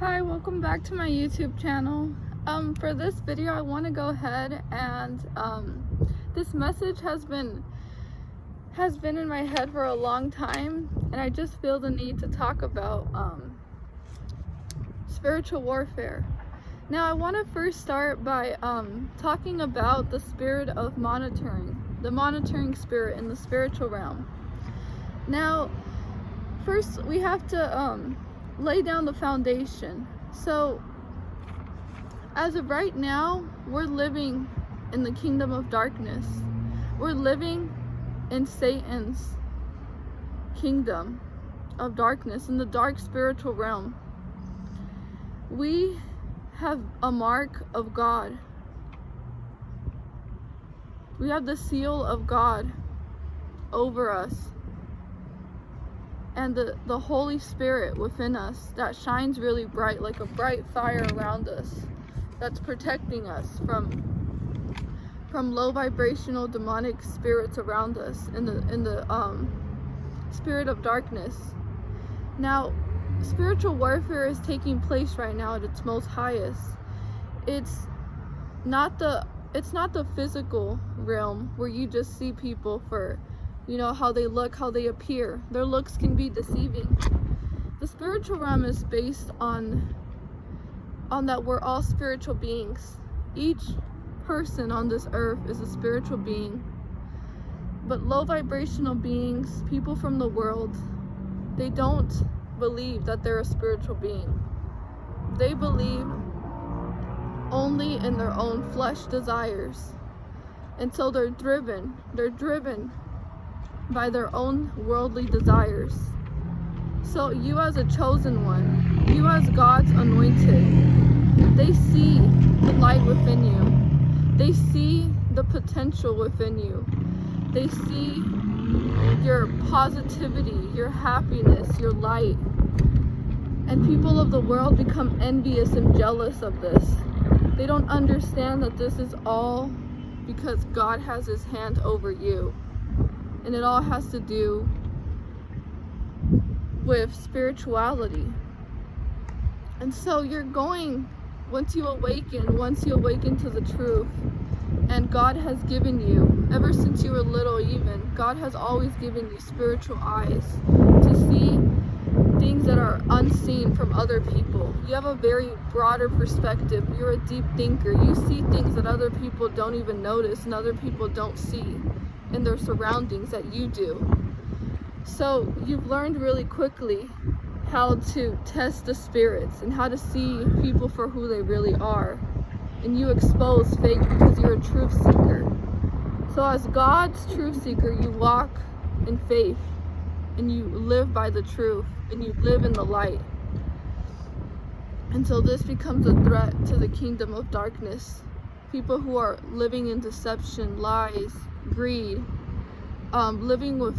Hi, welcome back to my YouTube channel. For this video I want to go ahead and this message has been in my head for a long time, and I just feel the need to talk about spiritual warfare. Now I want to first start by talking about the spirit of monitoring, the monitoring spirit in the spiritual realm. Now first we have to lay down the foundation. So as of right now, we're living in the kingdom of darkness. We're living in Satan's kingdom of darkness, in the dark spiritual realm. We have a mark of God. We have the seal of God over us, and the Holy Spirit within us that shines really bright, like a bright fire around us, that's protecting us from low vibrational demonic spirits around us in the spirit of darkness. Now, spiritual warfare is taking place right now at its most highest. It's not the physical realm where you just see people for how they look, how they appear. Their looks can be deceiving. The spiritual realm is based on that we're all spiritual beings. Each person on this earth is a spiritual being. But low vibrational beings, people from the world, they don't believe that they're a spiritual being. They believe only in their own flesh desires. And so they're driven by their own worldly desires. So you as a chosen one, you as God's anointed, they see the light within you. They see the potential within you. They see your positivity, your happiness, your light. And people of the world become envious and jealous of this. They don't understand that this is all because God has his hand over you. And it all has to do with spirituality. And so once you awaken to the truth, and God has given you, ever since you were little even, God has always given you spiritual eyes to see things that are unseen from other people. You have a very broader perspective. You're a deep thinker. You see things that other people don't even notice and other people don't see in their surroundings that you do. So you've learned really quickly how to test the spirits and how to see people for who they really are. And you expose fake because you're a truth seeker. So as God's truth seeker, you walk in faith and you live by the truth and you live in the light. And so this becomes a threat to the kingdom of darkness. People who are living in deception, lies, greed, living with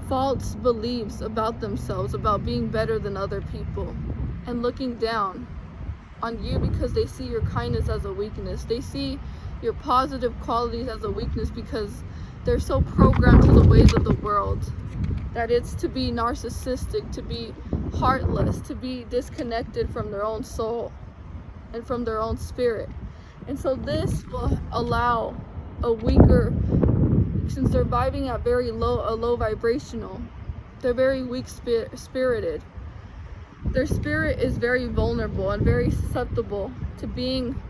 false beliefs about themselves, about being better than other people, and looking down on you because they see your kindness as a weakness. They see your positive qualities as a weakness because they're so programmed to the ways of the world that it's to be narcissistic, to be heartless, to be disconnected from their own soul and from their own spirit. And so this will allow a weaker, since they're vibing at low vibrational, they're very weak spirited. Their spirit is very vulnerable and very susceptible to being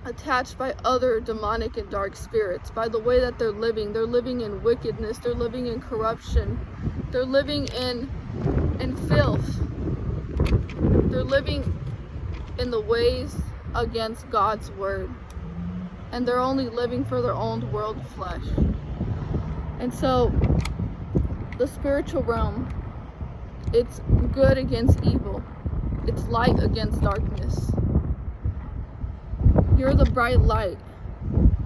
attached by other demonic and dark spirits by the way that they're living. They're living in wickedness, they're living in corruption, they're living in filth. They're living in the ways against God's word. And they're only living for their own world flesh. And so the spiritual realm, it's good against evil. It's light against darkness. You're the bright light.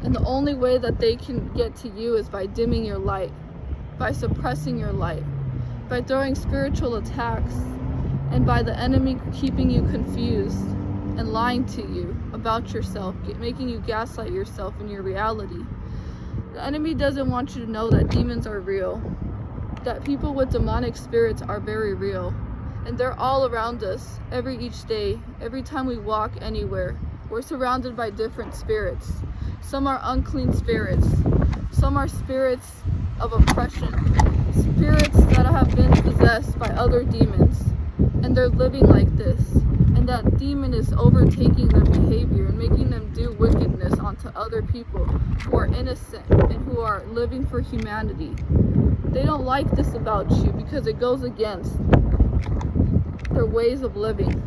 And the only way that they can get to you is by dimming your light, by suppressing your light, by throwing spiritual attacks, and by the enemy keeping you confused and lying to you about yourself, making you gaslight yourself in your reality. The enemy doesn't want you to know that demons are real, that people with demonic spirits are very real, And they're all around us each day. Every time we walk anywhere, we're surrounded by different spirits. Some are unclean spirits. Some are spirits of oppression. Spirits that have been possessed by other demons. And they're living like this. And that demon is overtaking their behavior and making them do wickedness onto other people who are innocent and who are living for humanity. They don't like this about you because it goes against their ways of living.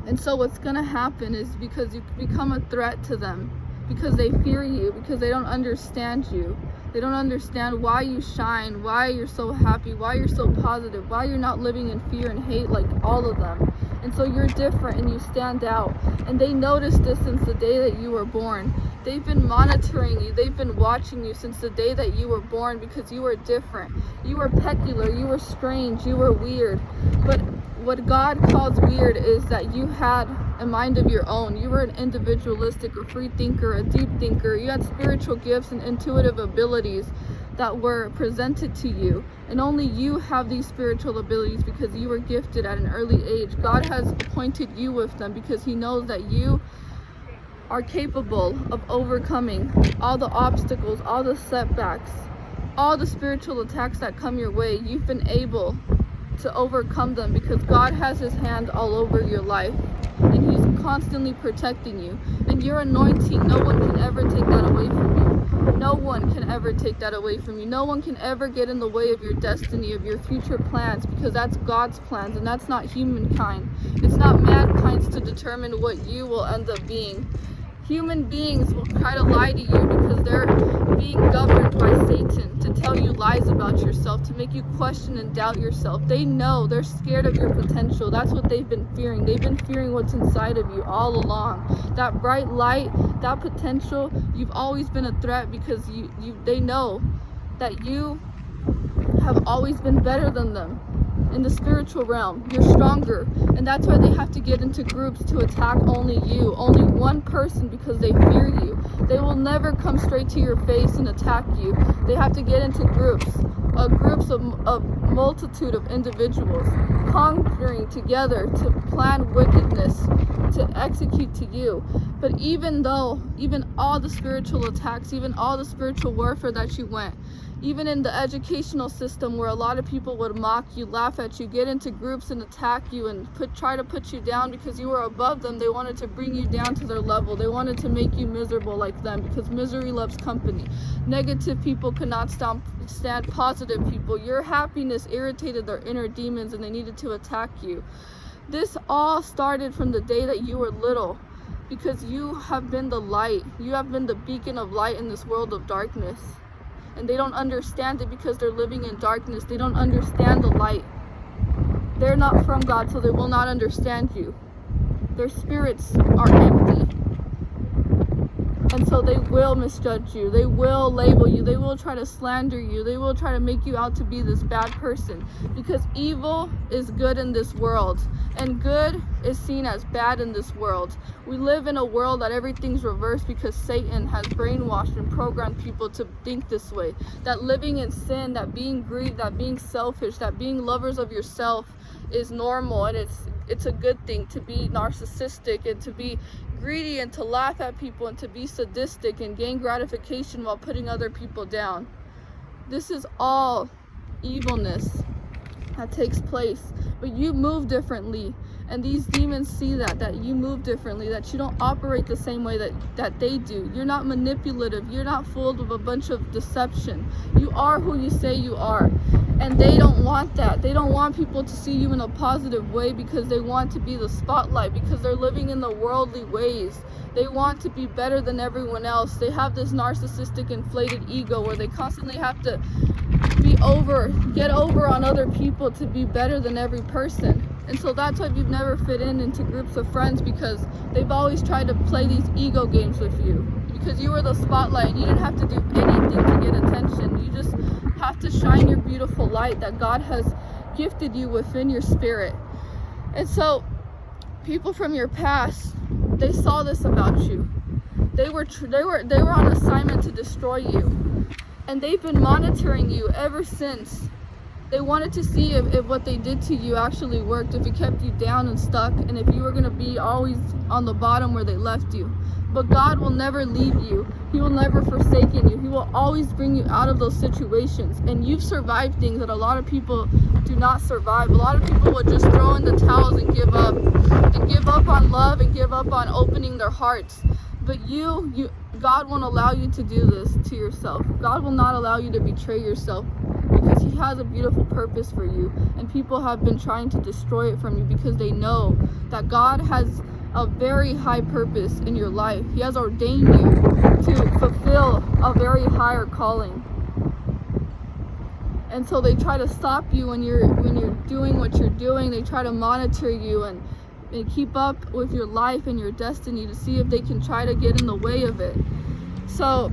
And so what's going to happen is because you become a threat to them, because they fear you, because they don't understand you. They don't understand why you shine, why you're so happy, why you're so positive, why you're not living in fear and hate like all of them. And so you're different and you stand out. And they noticed this since the day that you were born. They've been monitoring you. They've been watching you since the day that you were born because you were different. You were peculiar. You were strange. You were weird. But what God calls weird is that you had a mind of your own. You were an individualistic, a free thinker, a deep thinker. You had spiritual gifts and intuitive abilities that were presented to you. And only you have these spiritual abilities because you were gifted at an early age. God has appointed you with them because He knows that you are capable of overcoming all the obstacles, all the setbacks, all the spiritual attacks that come your way. You've been able to overcome them because God has His hand all over your life and He's constantly protecting you. And your anointing, no one can ever take that away from you. No one can ever take that away from you. No one can ever get in the way of your destiny, of your future plans, because that's God's plans and that's not humankind. It's not mankind's to determine what you will end up being. Human beings will try to lie to you because they're being governed by Satan to tell you lies about yourself, to make you question and doubt yourself. They know, they're scared of your potential. That's what they've been fearing. They've been fearing what's inside of you all along. That bright light, that potential, you've always been a threat because they know that you have always been better than them. In the spiritual realm, you're stronger, and that's why they have to get into groups to attack only you, only one person, because they fear you. They will never come straight to your face and attack you. They have to get into groups of multitude of individuals, conjuring together to plan wickedness, to execute to you. But even all the spiritual attacks, even all the spiritual warfare that you went, even in the educational system where a lot of people would mock you, laugh at you, get into groups and attack you and try to put you down because you were above them, they wanted to bring you down to their level. They wanted to make you miserable like them because misery loves company. Negative people could not stand positive people. Your happiness irritated their inner demons and they needed to attack you. This all started from the day that you were little because you have been the light. You have been the beacon of light in this world of darkness. And they don't understand it because they're living in darkness. They don't understand the light. They're not from God, so they will not understand you. Their spirits are empty. And so they will misjudge you. They will label you. They will try to slander you. They will try to make you out to be this bad person. Because evil is good in this world. And good is seen as bad in this world. We live in a world that everything's reversed because Satan has brainwashed and programmed people to think this way. That living in sin, that being greedy, that being selfish, that being lovers of yourself is normal. And it's a good thing to be narcissistic and to be greedy and to laugh at people and to be sadistic and gain gratification while putting other people down. This is all evilness that takes place, but you move differently, and these demons see that you move differently, that you don't operate the same way that they do. You're not manipulative. You're not fooled with a bunch of deception. You are who you say you are. And they don't want that. They don't want people to see you in a positive way because they want to be the spotlight, because they're living in the worldly ways. They want to be better than everyone else. They have this narcissistic, inflated ego where they constantly have to get over on other people to be better than every person. And so that's why you've never fit into groups of friends, because they've always tried to play these ego games with you. Because you were the spotlight and you didn't have to do anything to get attention. You just have to shine your beautiful light that God has gifted you within your spirit. And so people from your past, they saw this about you. They were on assignment to destroy you. And they've been monitoring you ever since They wanted to see if what they did to you actually worked, if it kept you down and stuck, and if you were going to be always on the bottom where they left you. But God will never leave you. He will never forsake you. He will always bring you out of those situations. And you've survived things that a lot of people do not survive. A lot of people will just throw in the towels and give up on love and give up on opening their hearts. But God won't allow you to do this to yourself. God will not allow you to betray yourself, because He has a beautiful purpose for you. And people have been trying to destroy it from you because they know that God has a very high purpose in your life. He has ordained you to fulfill a very higher calling. And so they try to stop you when you're doing what you're doing. They try to monitor you and keep up with your life and your destiny to see if they can try to get in the way of it. So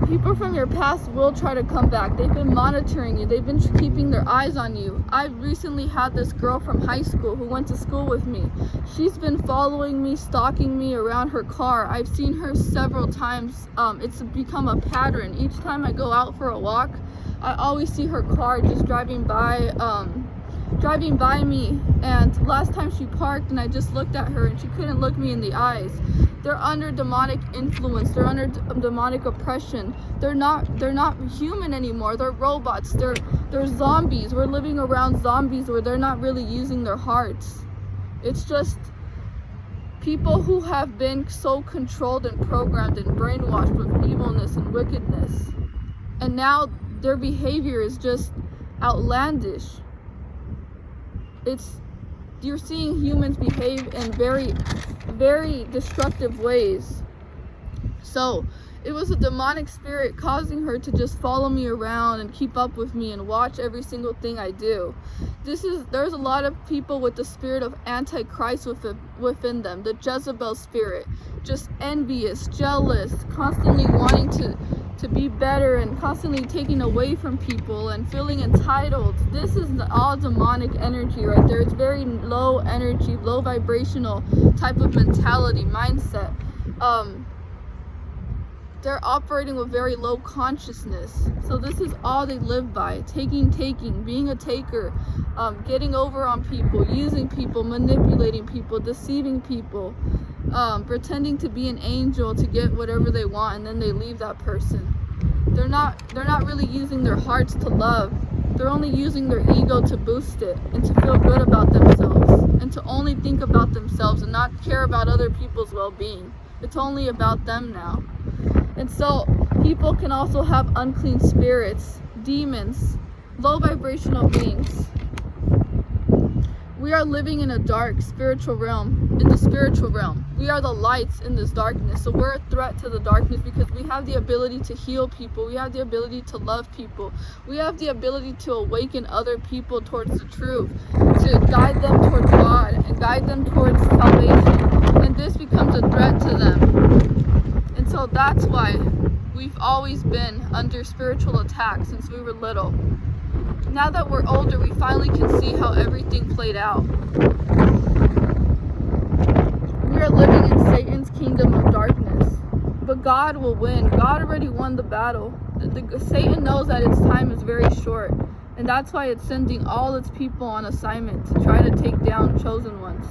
people from your past will try to come back. They've been monitoring you. They've been keeping their eyes on you. I've recently had this girl from high school who went to school with me. She's been following me, stalking me around her car. I've seen her several times. It's become a pattern. Each time I go out for a walk, I always see her car just driving by me. And last time she parked and I just looked at her and she couldn't look me in the eyes. They're under demonic influence. They're under demonic oppression. They're not human anymore. They're robots. They're zombies. We're living around zombies where they're not really using their hearts. It's just people who have been so controlled and programmed and brainwashed with evilness and wickedness. And now their behavior is just outlandish. You're seeing humans behave in very, very destructive ways. So it was a demonic spirit causing her to just follow me around and keep up with me and watch every single thing I do. There's a lot of people with the spirit of Antichrist within them, the Jezebel spirit, just envious, jealous, constantly wanting to be better and constantly taking away from people and feeling entitled. This is all demonic energy right there. It's very low energy, low vibrational type of mentality, mindset. They're operating with very low consciousness. So this is all they live by. Taking, being a taker, getting over on people, using people, manipulating people, deceiving people, pretending to be an angel to get whatever they want, and then they leave that person. They're not really using their hearts to love. They're only using their ego to boost it and to feel good about themselves and to only think about themselves and not care about other people's well-being. It's only about them now. And so people can also have unclean spirits, demons, low vibrational beings. We are living in a dark spiritual realm, in the spiritual realm. We are the lights in this darkness. So we're a threat to the darkness because we have the ability to heal people. We have the ability to love people. We have the ability to awaken other people towards the truth, to guide them towards God and guide them towards salvation. And this becomes a threat to them. And so that's why we've always been under spiritual attack since we were little. Now that we're older, we finally can see how everything played out. We are living in Satan's kingdom of darkness, but God will win. God already won the battle. Satan knows that its time is very short, and that's why it's sending all its people on assignment to try to take down chosen ones.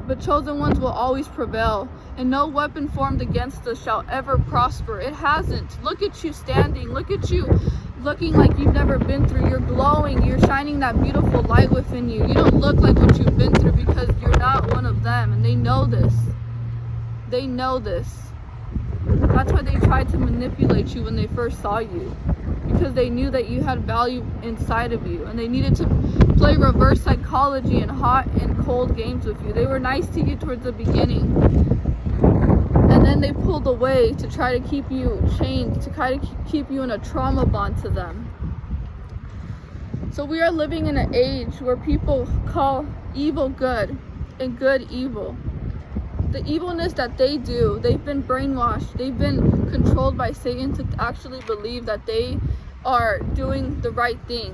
But chosen ones will always prevail, and no weapon formed against us shall ever prosper. It hasn't. Look at you standing. Look at you looking like you've never been through. You're glowing. You're shining that beautiful light within you. You don't look like what you've been through because you're not one of them, and they know this. They know this. That's why they tried to manipulate you when they first saw you, because they knew that you had value inside of you, and they needed to play reverse psychology and hot and cold games with you. They were nice to you towards the beginning, and then they pulled away to try to keep you chained, to try to keep you in a trauma bond to them. So we are living in an age where people call evil good and good evil. The evilness that they do, they've been brainwashed, they've been controlled by Satan to actually believe that they are doing the right thing.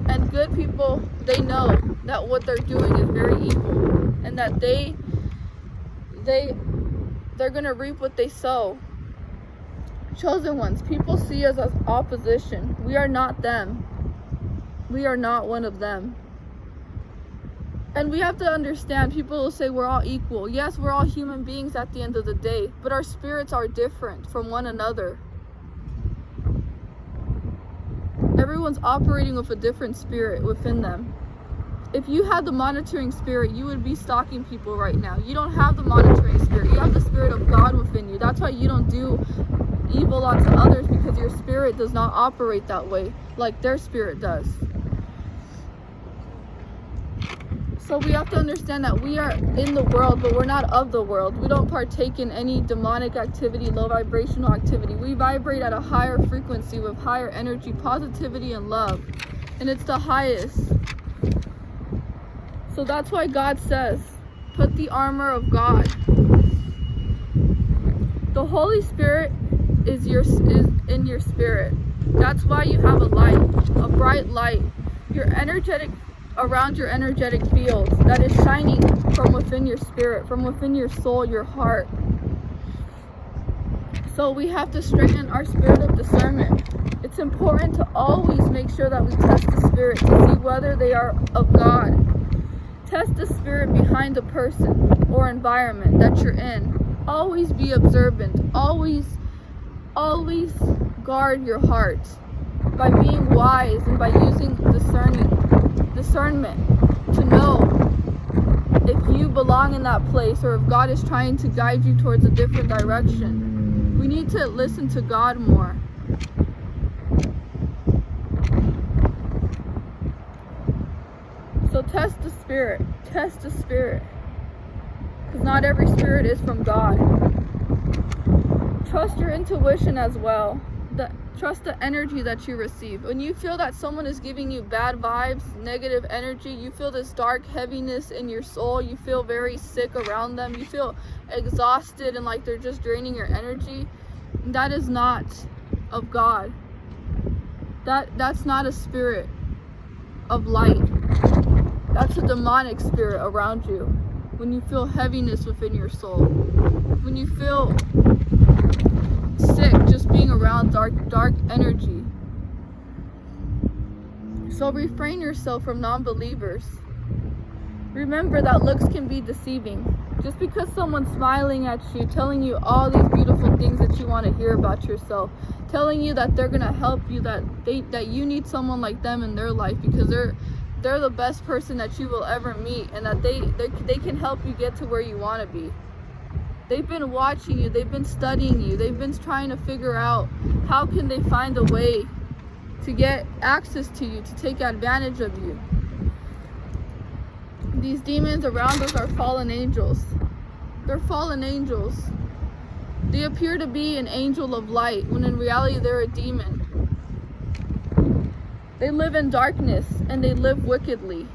And good people, they know that what they're doing is very evil, and that they're gonna reap what they sow. Chosen ones, people see us as opposition. We are not them. We are not one of them. And we have to understand, people will say we're all equal. Yes, we're all human beings at the end of the day, but our spirits are different from one another. Everyone's operating with a different spirit within them. If you had the monitoring spirit, you would be stalking people right now. You don't have the monitoring spirit. You have the spirit of God within you. That's why you don't do evil onto others, because your spirit does not operate that way like their spirit does. So we have to understand that we are in the world, but we're not of the world. We don't partake in any demonic activity, low vibrational activity. We vibrate at a higher frequency with higher energy, positivity, and love. And it's the highest. So that's why God says, put the armor of God. The Holy Spirit is in your spirit. That's why you have a light, a bright light. Around your energetic field that is shining from within your spirit, from within your soul, your heart. So we have to strengthen our spirit of discernment. It's important to always make sure that we test the spirit to see whether they are of God. Test the spirit behind a person or environment that you're in. Always be observant. Always guard your heart by being wise and by using discernment to know if you belong in that place or if God is trying to guide you towards a different direction. We need to listen to God more. So test the spirit. Test the spirit. Because not every spirit is from God. Trust your intuition as well. Trust the energy that you receive. When you feel that someone is giving you bad vibes, negative energy, you feel this dark heaviness in your soul, you feel very sick around them, you feel exhausted and like they're just draining your energy, that is not of God. That's not a spirit of light. That's a demonic spirit around you. When you feel heaviness within your soul, when you feel sick just being around dark energy. So refrain yourself from non-believers. Remember that looks can be deceiving. Just because someone's smiling at you, telling you all these beautiful things that you want to hear about yourself, telling you that they're gonna help you, that you need someone like them in their life because they're the best person that you will ever meet, and that they can help you get to where you want to be. They've been watching you, they've been studying you, they've been trying to figure out how can they find a way to get access to you, to take advantage of you. These demons around us are fallen angels. They're fallen angels. They appear to be an angel of light when in reality they're a demon. They live in darkness and they live wickedly.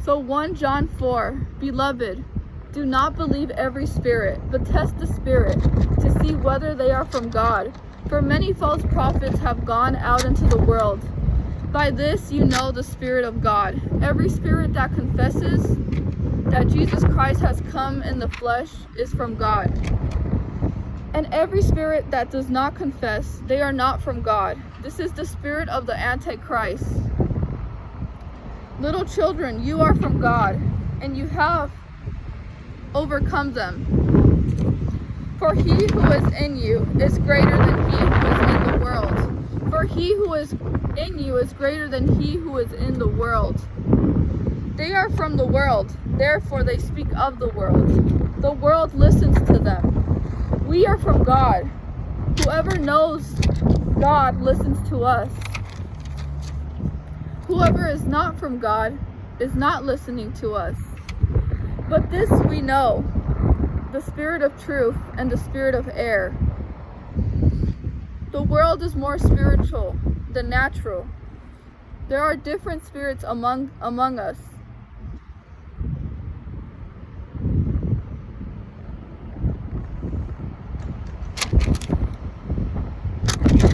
So 1 John 4, Beloved, do not believe every spirit, but test the spirit to see whether they are from God. For many false prophets have gone out into the world. By this you know the Spirit of God. Every spirit that confesses that Jesus Christ has come in the flesh is from God. And every spirit that does not confess, they are not from God. This is the spirit of the Antichrist. Little children, you are from God, and you have overcome them. For he who is in you is greater than he who is in the world. For he who is in you is greater than he who is in the world. They are from the world, therefore they speak of the world. The world listens to them. We are from God. Whoever knows God listens to us. Whoever is not from God is not listening to us. But this we know, the spirit of truth and the spirit of error. The world is more spiritual than natural. There are different spirits among us.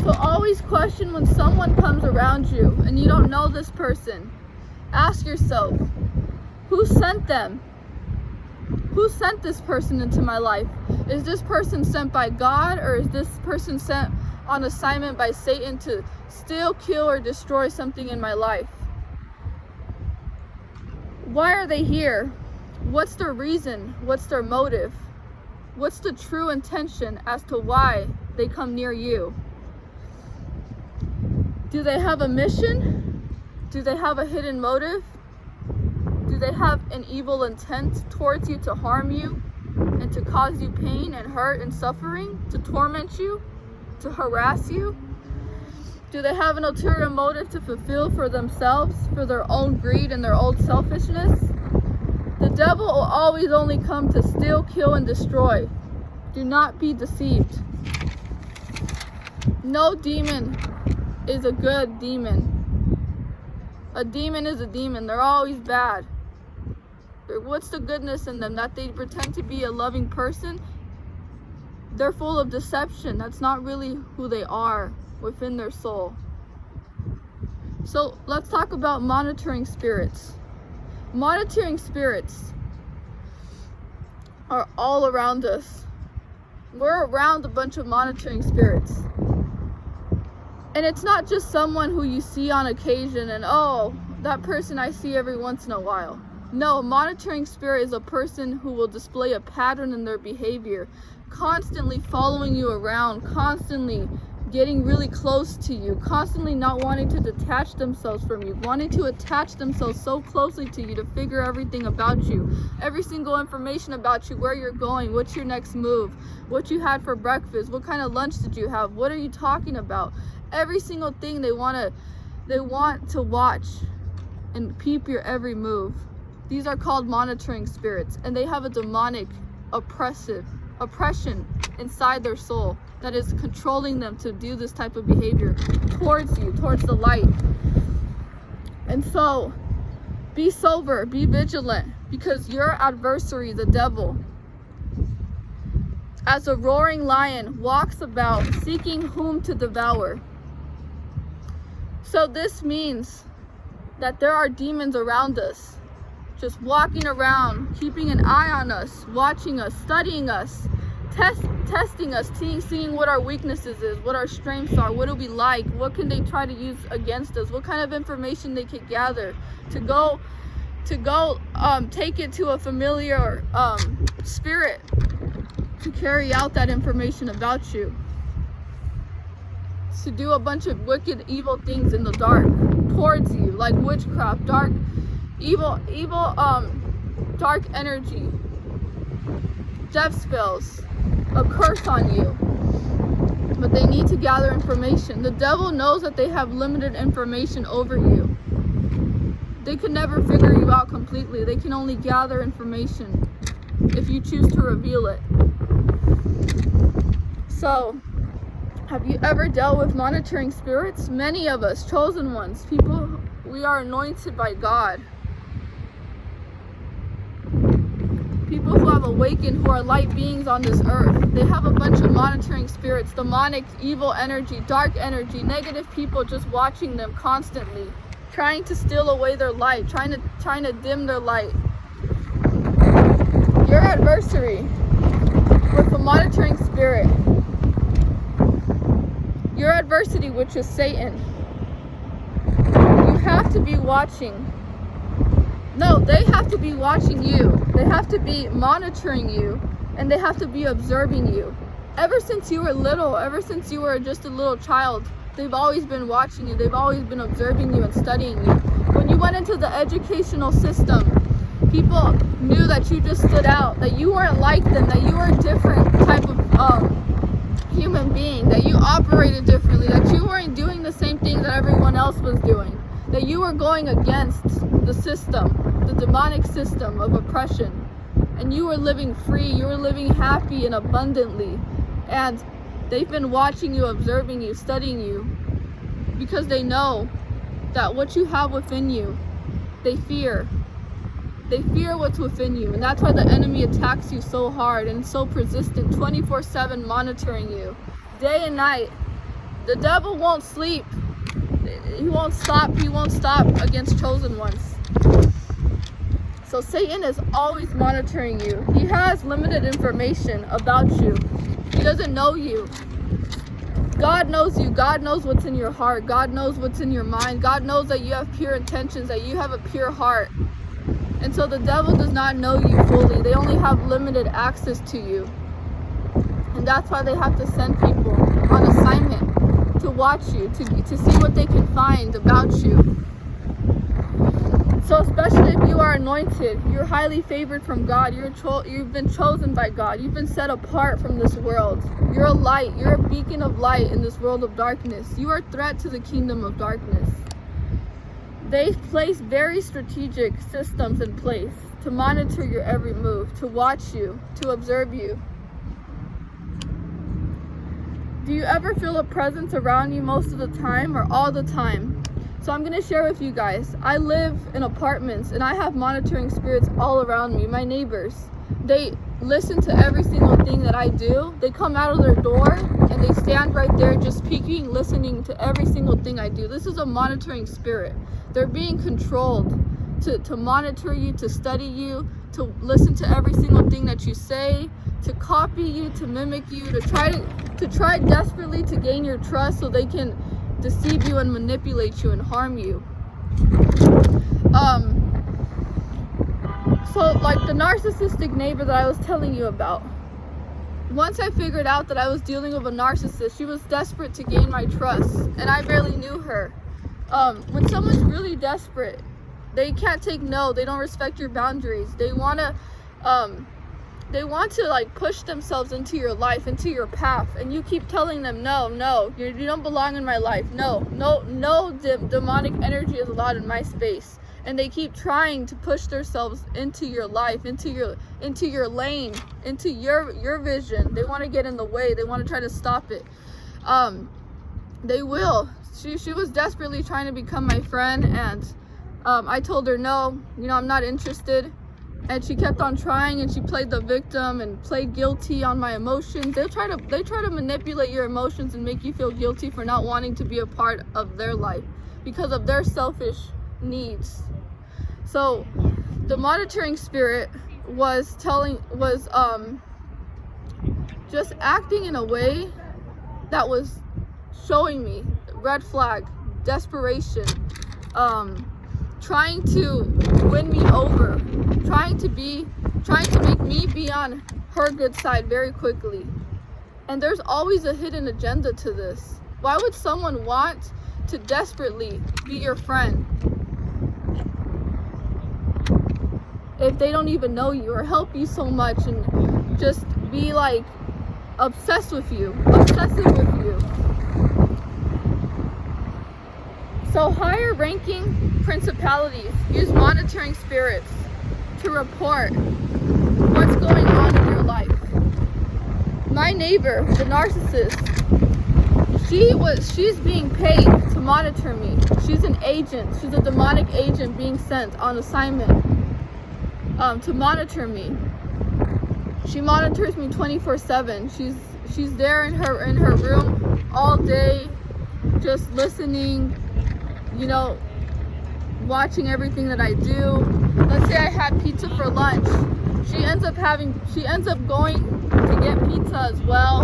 So always question when someone comes around you and you don't know this person. Ask yourself, who sent them? Who sent this person into my life? Is this person sent by God, or is this person sent on assignment by Satan to steal, kill, or destroy something in my life? Why are they here? What's their reason? What's their motive? What's the true intention as to why they come near you? Do they have a mission? Do they have a hidden motive? Do they have an evil intent towards you to harm you and to cause you pain and hurt and suffering, to torment you, to harass you? Do they have an ulterior motive to fulfill for themselves, for their own greed and their own selfishness? The devil will always only come to steal, kill, and destroy. Do not be deceived. No demon is a good demon. A demon is a demon. They're always bad. What's the goodness in them? That they pretend to be a loving person? They're full of deception. That's not really who they are within their soul. So let's talk about monitoring spirits. Monitoring spirits are all around us. We're around a bunch of monitoring spirits. And it's not just someone who you see on occasion and, oh, that person I see every once in a while. No, a monitoring spirit is a person who will display a pattern in their behavior, constantly following you around, constantly getting really close to you, constantly not wanting to detach themselves from you, wanting to attach themselves so closely to you to figure everything about you, every single information about you, where you're going, what's your next move, what you had for breakfast, what kind of lunch did you have, what are you talking about? Every single thing they want to watch and peep your every move. These are called monitoring spirits, and they have a demonic oppression inside their soul that is controlling them to do this type of behavior towards you, towards the light. And so be sober, be vigilant, because your adversary, the devil, as a roaring lion, walks about seeking whom to devour. So this means that there are demons around us, just walking around, keeping an eye on us, watching us, studying us, testing us, seeing what our weaknesses is, what our strengths are, what do we like, what can they try to use against us, what kind of information they could gather to go take it to a familiar spirit to carry out that information about you, to do a bunch of wicked, evil things in the dark towards you, like witchcraft, dark, evil, dark energy, death spells, a curse on you. But they need to gather information. The devil knows that they have limited information over you. They can never figure you out completely. They can only gather information if you choose to reveal it. So, have you ever dealt with monitoring spirits? Many of us, chosen ones, people, we are anointed by God. People who have awakened, who are light beings on this earth. They have a bunch of monitoring spirits, demonic, evil energy, dark energy, negative people just watching them constantly, trying to steal away their light, trying to dim their light. Your adversary with a monitoring spirit, your adversity, which is Satan, you have to be watching. No, they have to be watching you. They have to be monitoring you, and they have to be observing you. Ever since you were little, ever since you were just a little child, they've always been watching you. They've always been observing you and studying you. When you went into the educational system, people knew that you just stood out, that you weren't like them, that you were a different type of human being, that you operated differently, that you weren't doing the same things that everyone else was doing, that you were going against the system, the demonic system of oppression, and you were living free, you were living happy and abundantly. And they've been watching you, observing you, studying you, because they know that what you have within you, they fear. They fear what's within you, and that's why the enemy attacks you so hard and so persistent, 24/7 monitoring you, day and night. The devil won't sleep. He won't stop against chosen ones. So Satan is always monitoring you. He has limited information about you. He doesn't know you. God knows you. God knows what's in your heart. God knows what's in your mind. God knows that you have pure intentions, that you have a pure heart. And so the devil does not know you fully. They only have limited access to you. And that's why they have to send people on assignment to watch you, to see what they can find about you. So especially if you are anointed, you're highly favored from God, you've been chosen by God, you've been set apart from this world. You're a light, you're a beacon of light in this world of darkness. You are a threat to the kingdom of darkness. They place very strategic systems in place to monitor your every move, to watch you, to observe you. Do you ever feel a presence around you most of the time or all the time? So I'm going to share with you guys. I live in apartments and I have monitoring spirits all around me, my neighbors. They listen to every single thing that I do. They come out of their door and they stand right there just peeking, listening to every single thing I do. This is a monitoring spirit. They're being controlled to monitor you, to study you, to listen to every single thing that you say, to copy you, to mimic you, to try desperately to gain your trust so they can deceive you and manipulate you and harm you. So like the narcissistic neighbor that I was telling you about, once I figured out that I was dealing with a narcissist, she was desperate to gain my trust and I barely knew her. When someone's really desperate, they can't take no, they don't respect your boundaries. They want to like push themselves into your life, into your path, and you keep telling them no, you don't belong in my life. No demonic energy is allowed in my space. And they keep trying to push themselves into your life, into your lane, into your vision. They want to get in the way. They want to try to stop it. They will. She was desperately trying to become my friend, and I told her no, I'm not interested. And she kept on trying, and she played the victim and played guilty on my emotions. They try to manipulate your emotions and make you feel guilty for not wanting to be a part of their life because of their selfish needs. So the monitoring spirit was just acting in a way that was showing me red flag, desperation, trying to win me over, trying to make me be on her good side very quickly. And there's always a hidden agenda to this. Why would someone want to desperately be your friend if they don't even know you or help you so much and just be like obsessive with you? So higher ranking principalities use monitoring spirits to report what's going on in your life. My neighbor, the narcissist, she's being paid to monitor me. She's an agent. She's a demonic agent being sent on assignment to monitor me. She monitors me 24/7. She's there in her room all day, just listening, watching everything that I do. Let's say I had pizza for lunch. She ends up going to get pizza as well.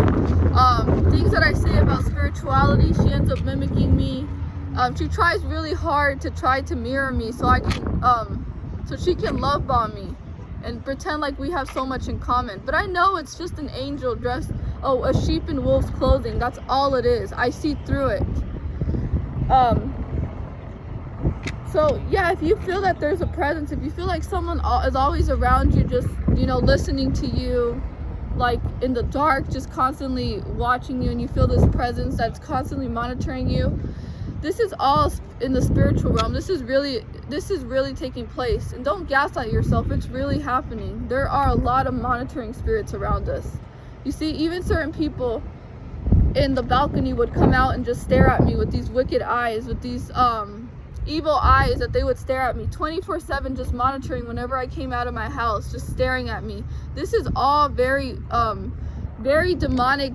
Things that I say about spirituality, she ends up mimicking me. She tries really hard to try to mirror me so she can love bomb me and pretend like we have so much in common. But I know it's just an angel dressed, a sheep in wolf's clothing. That's all it is. I see through it. So yeah, if you feel that there's a presence, if you feel like someone is always around you, just, listening to you, like in the dark, just constantly watching you, and you feel this presence that's constantly monitoring you, this is all in the spiritual realm. This is really taking place. And don't gaslight yourself. It's really happening. There are a lot of monitoring spirits around us. You see, even certain people in the balcony would come out and just stare at me with these wicked eyes, with these evil eyes that they would stare at me 24/7, just monitoring whenever I came out of my house, just staring at me. This is all very demonic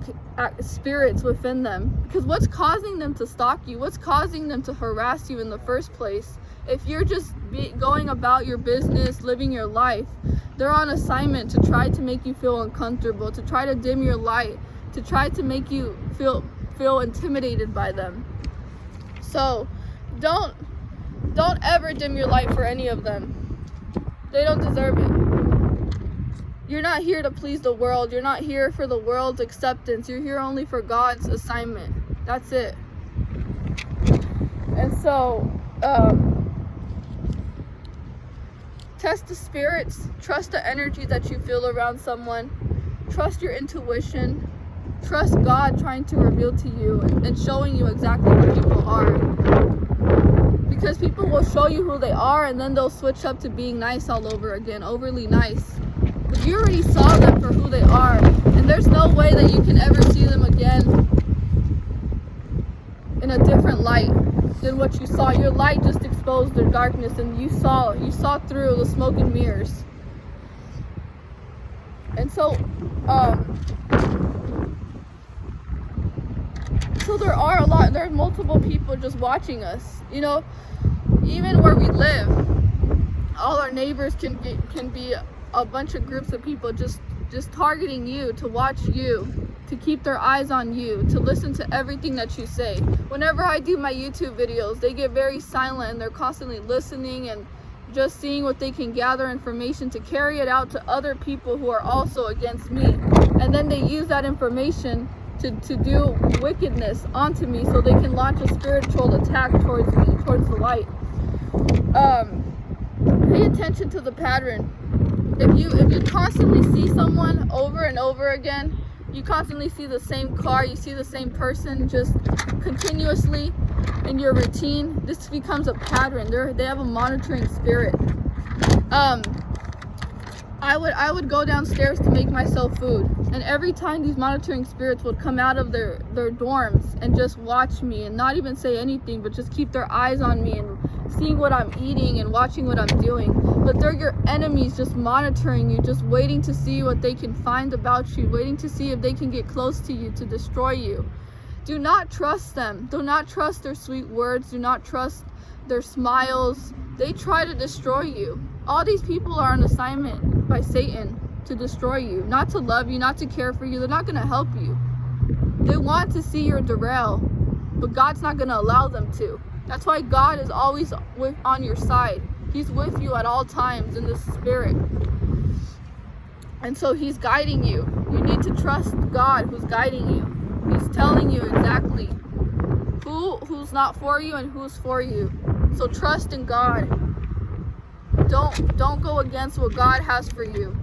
spirits within them, because what's causing them to stalk you, what's causing them to harass you in the first place? If you're just going about your business, living your life, they're on assignment to try to make you feel uncomfortable, to try to dim your light, to try to make you feel feel intimidated by them. So don't ever dim your light for any of them. They don't deserve it. You're not here to please the world. You're not here for the world's acceptance. You're here only for God's assignment. That's it. And so, test the spirits. Trust the energy that you feel around someone. Trust your intuition. Trust God trying to reveal to you and showing you exactly who people are. Because people will show you who they are, and then they'll switch up to being nice all over again, overly nice. But you already saw them for who they are, and there's no way that you can ever see them again in a different light than what you saw. Your light just exposed their darkness, and you saw through the smoke and mirrors. And so there are multiple people just watching us. You know, even where we live, all our neighbors can be a bunch of groups of people just targeting you, to watch you, to keep their eyes on you, to listen to everything that you say. Whenever I do my YouTube videos, they get very silent, and they're constantly listening and just seeing what they can gather information to carry it out to other people who are also against me. And then they use that information to do wickedness onto me, so they can launch a spiritual attack towards me, towards the light. Pay attention to the pattern. If you constantly see someone over and over again, you constantly see the same car, you see the same person just continuously in your routine, this becomes a pattern. They have a monitoring spirit. I would go downstairs to make myself food, and every time these monitoring spirits would come out of their dorms and just watch me and not even say anything, but just keep their eyes on me and seeing what I'm eating and watching what I'm doing. But they're your enemies, just monitoring you, just waiting to see what they can find about you, waiting to see if they can get close to you to destroy you. Do not trust them. Do not trust their sweet words. Do not trust their smiles. They try to destroy you. All these people are on assignment by Satan to destroy you, not to love you, not to care for you. They're not going to help you. They want to see your derail, but God's not going to allow them to. That's why God is always on your side. He's with you at all times in the spirit. And so he's guiding you. You need to trust God who's guiding you. He's telling you exactly who's not for you and who's for you. So trust in God. Don't go against what God has for you.